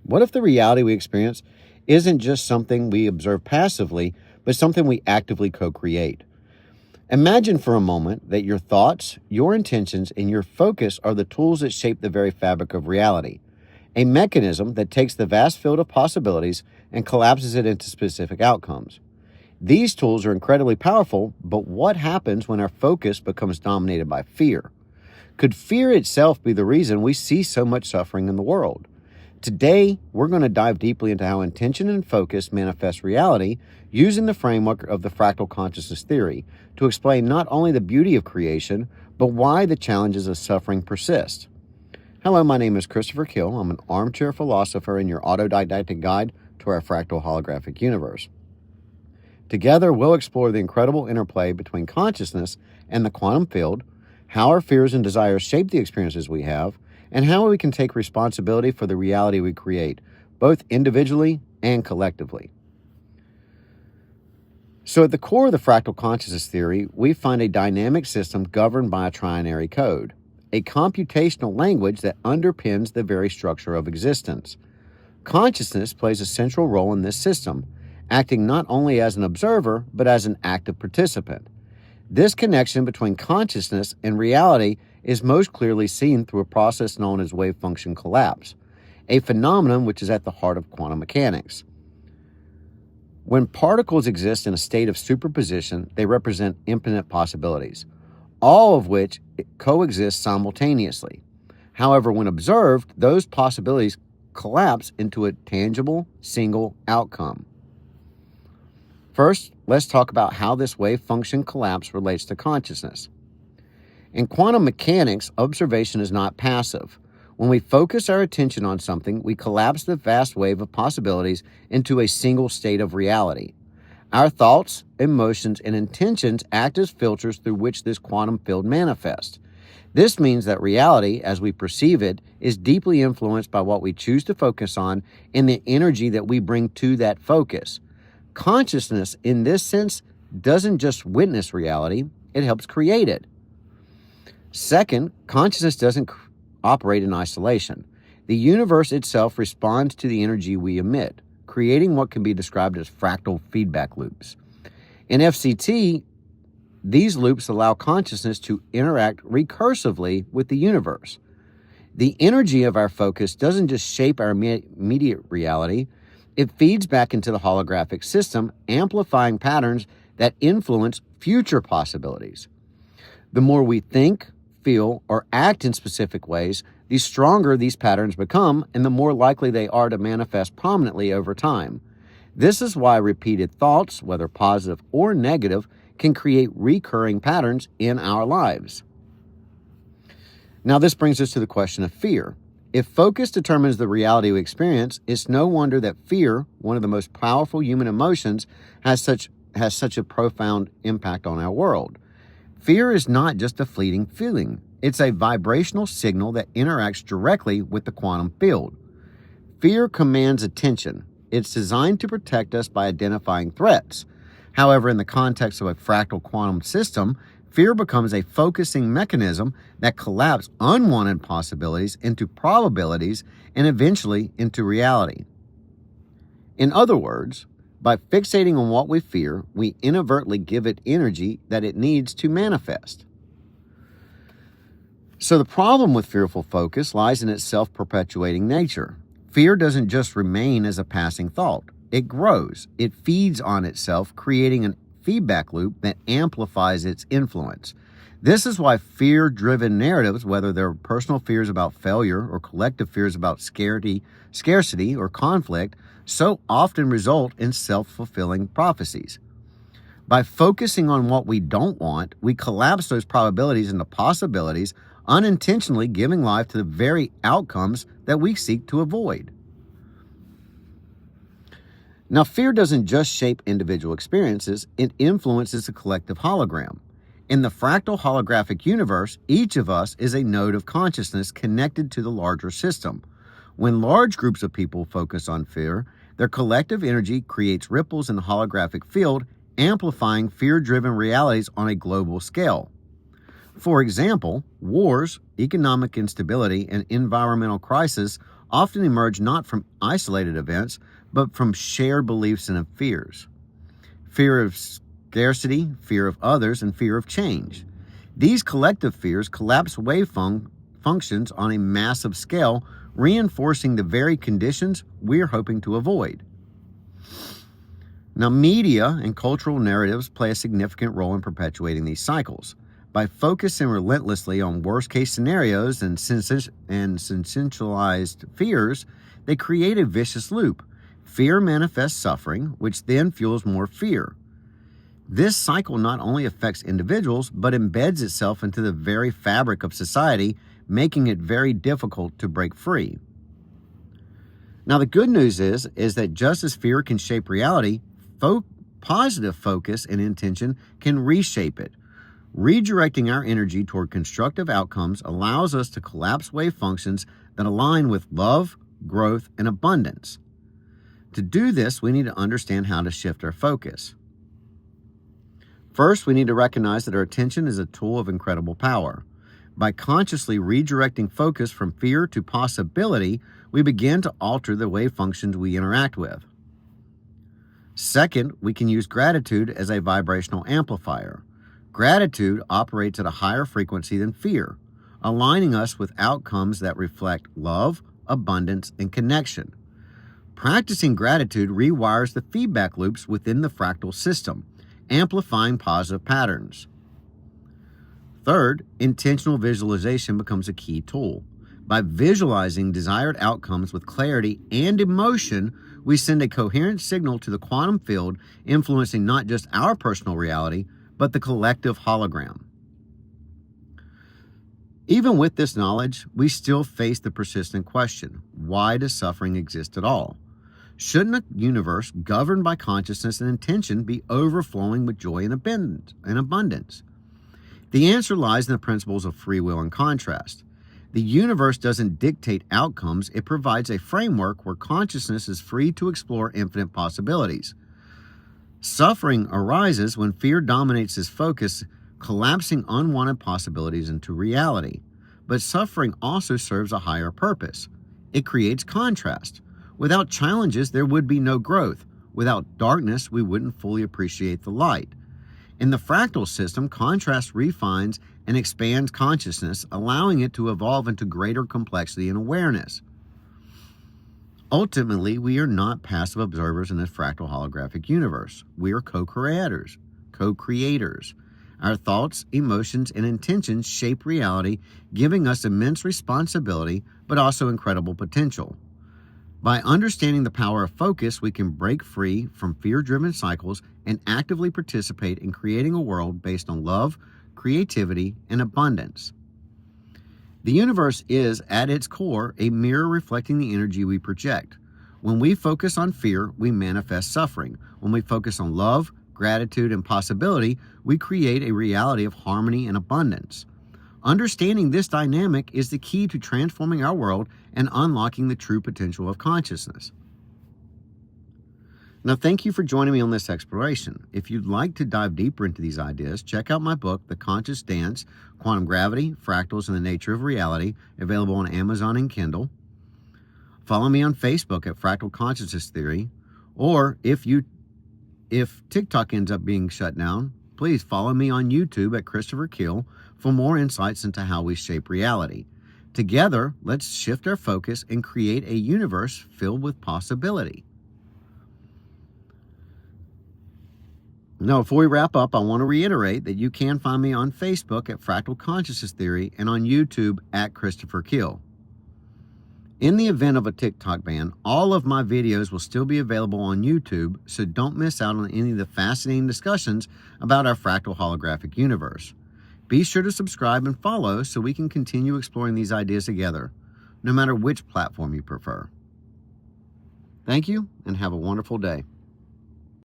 What if the reality we experience isn't just something we observe passively, but something we actively co-create? Imagine for a moment that your thoughts, your intentions, and your focus are the tools that shape the very fabric of reality, a mechanism that takes the vast field of possibilities and collapses it into specific outcomes. These tools are incredibly powerful, but what happens when our focus becomes dominated by fear? Could fear itself be the reason we see so much suffering in the world? Today, we're going to dive deeply into how intention and focus manifest reality using the framework of the fractal consciousness theory to explain not only the beauty of creation, but why the challenges of suffering persist. Hello, my name is Christopher Keel. I'm an armchair philosopher and your autodidactic guide to our fractal holographic universe. Together, we'll explore the incredible interplay between consciousness and the quantum field, how our fears and desires shape the experiences we have, and how we can take responsibility for the reality we create, both individually and collectively. So at the core of the fractal consciousness theory, we find a dynamic system governed by a trinary code, a computational language that underpins the very structure of existence. Consciousness plays a central role in this system, acting not only as an observer, but as an active participant. This connection between consciousness and reality is most clearly seen through a process known as wave function collapse, a phenomenon which is at the heart of quantum mechanics. When particles exist in a state of superposition, they represent infinite possibilities, all of which coexist simultaneously. However, when observed, those possibilities collapse into a tangible, single outcome. First, let's talk about how this wave function collapse relates to consciousness. In quantum mechanics, observation is not passive. When we focus our attention on something, we collapse the vast wave of possibilities into a single state of reality. Our thoughts, emotions, and intentions act as filters through which this quantum field manifests. This means that reality, as we perceive it, is deeply influenced by what we choose to focus on and the energy that we bring to that focus. Consciousness, in this sense, doesn't just witness reality, it helps create it. Second, consciousness doesn't operate in isolation. The universe itself responds to the energy we emit, creating what can be described as fractal feedback loops. In FCT, these loops allow consciousness to interact recursively with the universe. The energy of our focus doesn't just shape our immediate reality, it feeds back into the holographic system, amplifying patterns that influence future possibilities. The more we think, feel, or act in specific ways, the stronger these patterns become and the more likely they are to manifest prominently over time. This is why repeated thoughts, whether positive or negative, can create recurring patterns in our lives. Now, this brings us to the question of fear. If focus determines the reality we experience, it's no wonder that fear, one of the most powerful human emotions, has such a profound impact on our world. Fear is not just a fleeting feeling. It's a vibrational signal that interacts directly with the quantum field. Fear commands attention. It's designed to protect us by identifying threats. However, in the context of a fractal quantum system, fear becomes a focusing mechanism that collapses unwanted possibilities into probabilities and eventually into reality. In other words, by fixating on what we fear, we inadvertently give it energy that it needs to manifest. So the problem with fearful focus lies in its self-perpetuating nature. Fear doesn't just remain as a passing thought. It grows. It feeds on itself, creating a feedback loop that amplifies its influence. This is why fear-driven narratives, whether they're personal fears about failure or collective fears about scarcity or conflict, so often result in self-fulfilling prophecies. By focusing on what we don't want, we collapse those probabilities into possibilities, unintentionally giving life to the very outcomes that we seek to avoid. Now, fear doesn't just shape individual experiences, it influences the collective hologram. In the fractal holographic universe, each of us is a node of consciousness connected to the larger system. When large groups of people focus on fear, their collective energy creates ripples in the holographic field, amplifying fear-driven realities on a global scale. For example, wars, economic instability, and environmental crisis often emerge not from isolated events, but from shared beliefs and fears. Fear of scarcity, fear of others, and fear of change. These collective fears collapse wave functions on a massive scale, reinforcing the very conditions we're hoping to avoid. Now, media and cultural narratives play a significant role in perpetuating these cycles. By focusing relentlessly on worst-case scenarios and sensationalized fears, they create a vicious loop. Fear manifests suffering, which then fuels more fear. This cycle not only affects individuals, but embeds itself into the very fabric of society, making it very difficult to break free. Now, the good news is that just as fear can shape reality, positive focus and intention can reshape it. Redirecting our energy toward constructive outcomes allows us to collapse wave functions that align with love, growth, and abundance. To do this, we need to understand how to shift our focus. First, we need to recognize that our attention is a tool of incredible power. By consciously redirecting focus from fear to possibility, we begin to alter the wave functions we interact with. Second, we can use gratitude as a vibrational amplifier. Gratitude operates at a higher frequency than fear, aligning us with outcomes that reflect love, abundance, and connection. Practicing gratitude rewires the feedback loops within the fractal system, amplifying positive patterns. Third, intentional visualization becomes a key tool. By visualizing desired outcomes with clarity and emotion, we send a coherent signal to the quantum field, influencing not just our personal reality, but the collective hologram. Even with this knowledge, we still face the persistent question, why does suffering exist at all? Shouldn't a universe governed by consciousness and intention be overflowing with joy and abundance? The answer lies in the principles of free will and contrast. The universe doesn't dictate outcomes, it provides a framework where consciousness is free to explore infinite possibilities. Suffering arises when fear dominates his focus, collapsing unwanted possibilities into reality. But suffering also serves a higher purpose. It creates contrast. Without challenges, there would be no growth. Without darkness, we wouldn't fully appreciate the light. In the fractal system, contrast refines and expands consciousness, allowing it to evolve into greater complexity and awareness. Ultimately, we are not passive observers in this fractal holographic universe. We are co-creators. Our thoughts, emotions, and intentions shape reality, giving us immense responsibility, but also incredible potential. By understanding the power of focus, we can break free from fear-driven cycles and actively participate in creating a world based on love, creativity, and abundance. The universe is, at its core, a mirror reflecting the energy we project. When we focus on fear, we manifest suffering. When we focus on love, gratitude, and possibility, we create a reality of harmony and abundance. Understanding this dynamic is the key to transforming our world and unlocking the true potential of consciousness. Now, thank you for joining me on this exploration. If you'd like to dive deeper into these ideas, check out my book, The Conscious Dance, Quantum Gravity, Fractals, and the Nature of Reality, available on Amazon and Kindle. Follow me on Facebook at Fractal Consciousness Theory, or if TikTok ends up being shut down, please follow me on YouTube at Christopher Keel for more insights into how we shape reality. Together, let's shift our focus and create a universe filled with possibility. Now, before we wrap up, I want to reiterate that you can find me on Facebook at Fractal Consciousness Theory and on YouTube at Christopher Keel. In the event of a TikTok ban, all of my videos will still be available on YouTube, so don't miss out on any of the fascinating discussions about our fractal holographic universe. Be sure to subscribe and follow so we can continue exploring these ideas together, no matter which platform you prefer. Thank you, and have a wonderful day.